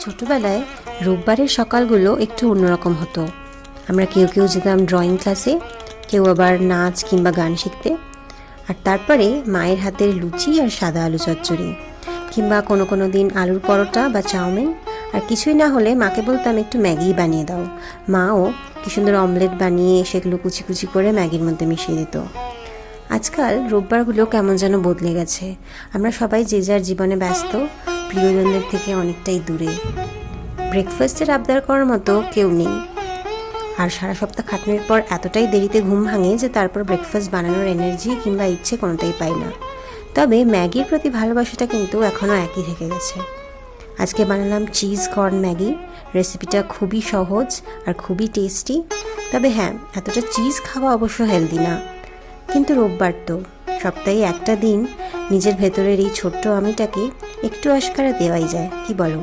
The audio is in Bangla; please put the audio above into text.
ছোটবেলায় রোববারের সকালগুলো একটু অন্যরকম হতো। আমরা কেউ কেউ যেতাম ড্রয়িং ক্লাসে, কেউ আবার নাচ কিংবা গান শিখতে। আর তারপরে মায়ের হাতের লুচি আর সাদা আলু চচ্চড়ি, কিংবা কোনো দিন আলুর পরোটা বা চাউমিন। আর কিছুই না হলে মাকে বলতাম একটু ম্যাগি বানিয়ে দাও। মাও কি সুন্দর অমলেট বানিয়ে সেগুলো কুচি কুচি করে ম্যাগির মধ্যে মিশিয়ে দিত। আজকাল রোববারগুলো কেমন যেন বদলে গেছে। আমরা সবাই যে যার জীবনে ব্যস্ত, প্রিয়জনদের থেকে অনেকটাই দূরে। ব্রেকফাস্টের আবদার করার মতো কেউ নেই। আর সারা সপ্তাহ খাটনির পর এতটাই দেরিতে ঘুম ভাঙে যে তারপর ব্রেকফাস্ট বানানোর এনার্জি কিংবা ইচ্ছে কোনোটাই পাই না। তবে ম্যাগির প্রতি ভালোবাসাটা কিন্তু এখনও একই থেকে গেছে। আজকে বানালাম চিজ কর্ন ম্যাগি। রেসিপিটা খুবই সহজ আর খুবই টেস্টি। তবে হ্যাঁ, এতটা চিজ খাওয়া অবশ্য হেলদি না। কিন্তু রোববার তো, সপ্তাহে একটা দিন নিজের ভেতরের এই ছোট্ট আমিটাকে একটু আশকারা দেওয়াই যায়, কি বলো?